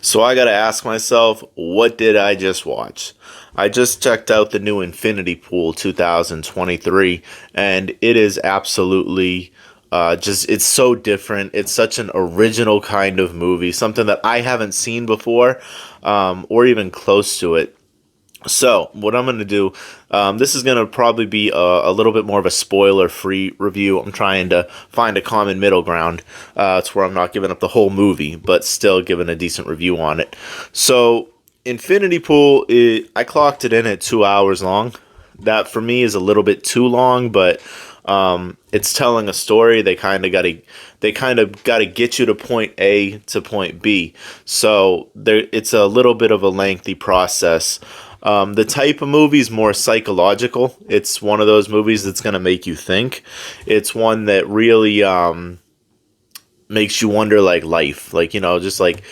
So I gotta ask myself, what did I just watch? I just checked out the new Infinity Pool 2023, and it is absolutely it's so different. It's such an original kind of movie, something that I haven't seen before, or even close to it. So, what I'm going to do, this is going to probably be a little bit more of a spoiler free review. I'm trying to find a common middle ground to where I'm not giving up the whole movie, but still giving a decent review on it. So, Infinity Pool, I clocked it in at 2 hours long. That for me is a little bit too long, but it's telling a story. They kind of got to get you to point A to point B. So it's a little bit of a lengthy process. The type of movie is more psychological. It's one of those movies that's going to make you think. It's one that really makes you wonder, like, life. Like, just like,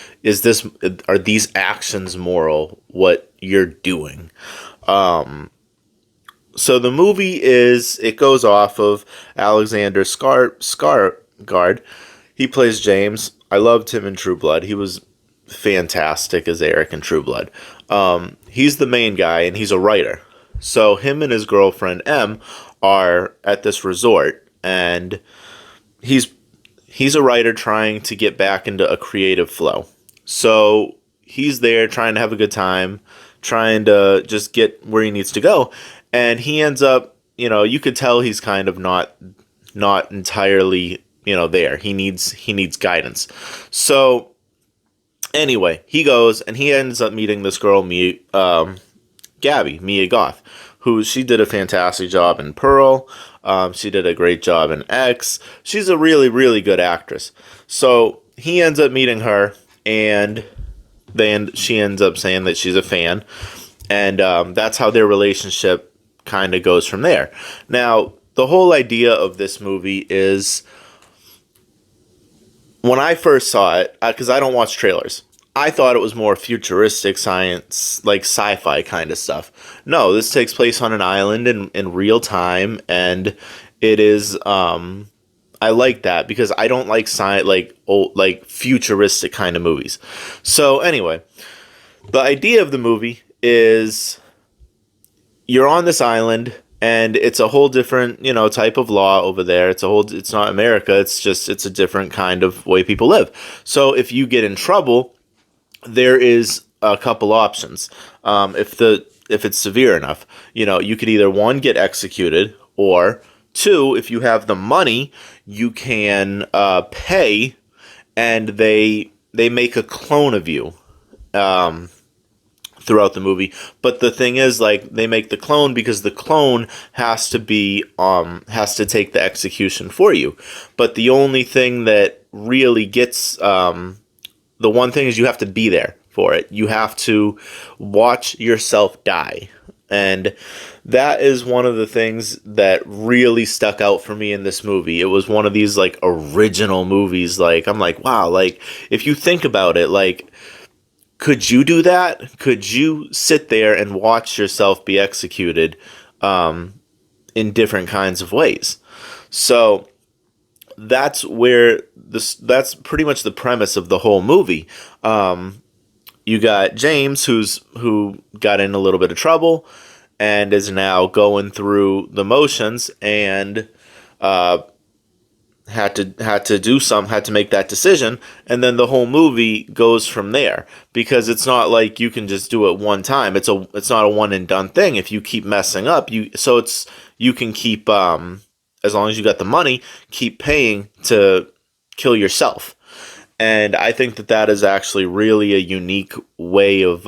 are these actions moral, what you're doing? So the movie it goes off of Alexander Skarsgård. He plays James. I loved him in True Blood. He was fantastic as Eric in True Blood. He's the main guy, and he's a writer. So him and his girlfriend M are at this resort, and he's a writer trying to get back into a creative flow. So he's there trying to have a good time, trying to just get where he needs to go, and he ends up, you could tell he's kind of not entirely, there. He needs guidance. So anyway, he goes and he ends up meeting this girl, Mia Goth, who she did a fantastic job in Pearl. She did a great job in X. She's a really, really good actress. So he ends up meeting her, and then she ends up saying that she's a fan, and that's how their relationship kind of goes from there. Now, the whole idea of this movie is, when I first saw it, because I don't watch trailers, I thought it was more futuristic science, like sci-fi kind of stuff. No, this takes place on an island in real time, and it is. I like that because I don't like like futuristic kind of movies. So anyway, the idea of the movie is you're on this island, and it's a whole different, type of law over there. It's not America. It's a different kind of way people live. So if you get in trouble, there is a couple options. If it's severe enough, you could either, one, get executed, or two, if you have the money, you can pay, and they make a clone of you. Throughout the movie. But the thing is, like, they make the clone because the clone has to take the execution for you. But the only thing that really gets the one thing is you have to be there for it. You have to watch yourself die. And that is one of the things that really stuck out for me in this movie. It was one of these, like, original movies. Like, I'm like, wow, like, if you think about it, like, could you do that? Could you sit there and watch yourself be executed in different kinds of ways? So that's that's pretty much the premise of the whole movie. You got James, who got in a little bit of trouble and is now going through the motions, and had to make that decision, and then the whole movie goes from there, because it's not like you can just do it one time. It's not a one and done thing. If you keep messing up, you can keep, as long as you got the money, keep paying to kill yourself. And I think that is actually really a unique way of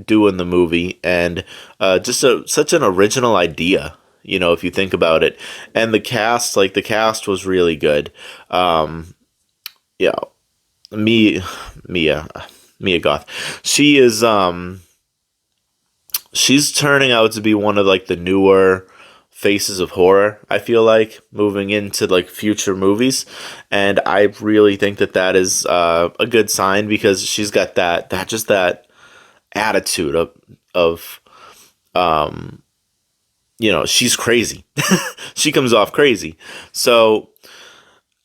doing the movie, and such an original idea, if you think about it. And the cast was really good. Yeah, Mia Goth. She is she's turning out to be one of, like, the newer faces of horror, I feel like, moving into, like, future movies. And I really think that is a good sign, because she's got that attitude of she's crazy. She comes off crazy. So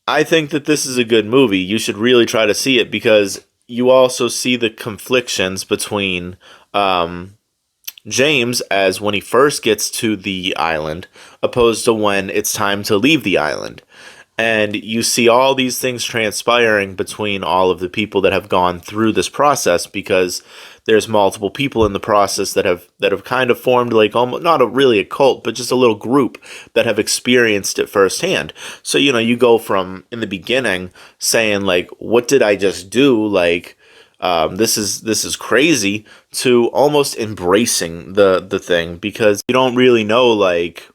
I think that this is a good movie. You should really try to see it, because you also see the conflictions between James as when he first gets to the island, opposed to when it's time to leave the island. And you see all these things transpiring between all of the people that have gone through this process, because there's multiple people in the process that have kind of formed like almost not really a cult, but just a little group that have experienced it firsthand. So you go from in the beginning saying like, what did I just do? Like, this is crazy, to almost embracing the thing, because you don't really know like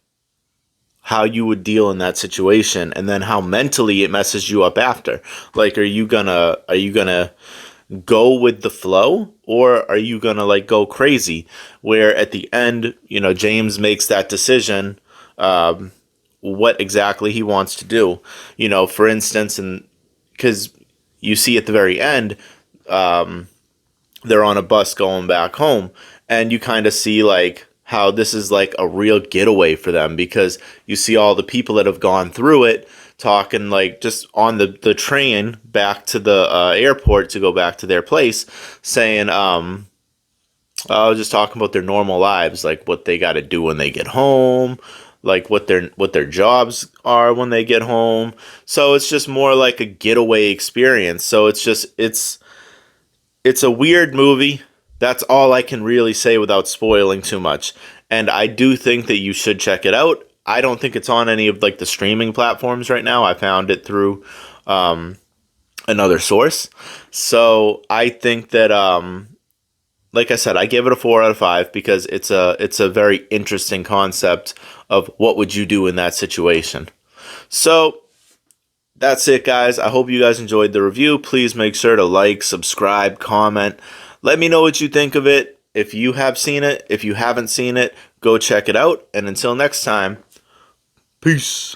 how you would deal in that situation, and then how mentally it messes you up after. Like, are you gonna go with the flow, or are you gonna like go crazy, where at the end James makes that decision, what exactly he wants to do, for instance. And because you see at the very end, they're on a bus going back home, and you kind of see like how this is like a real getaway for them, because you see all the people that have gone through it talking, like just on the train back to the airport to go back to their place, saying I was just talking about their normal lives, like what they got to do when they get home, like what their jobs are when they get home. So it's just more like a getaway experience. So it's a weird movie. That's all I can really say without spoiling too much. And I do think that you should check it out. I don't think it's on any of like the streaming platforms right now. I found it through another source. So I think that like I said, I give it a 4 out of 5, because it's a very interesting concept of what would you do in that situation. So that's it, guys. I hope you guys enjoyed the review. Please make sure to like, subscribe, comment. Let me know what you think of it. If you have seen it, if you haven't seen it, go check it out. And until next time, peace.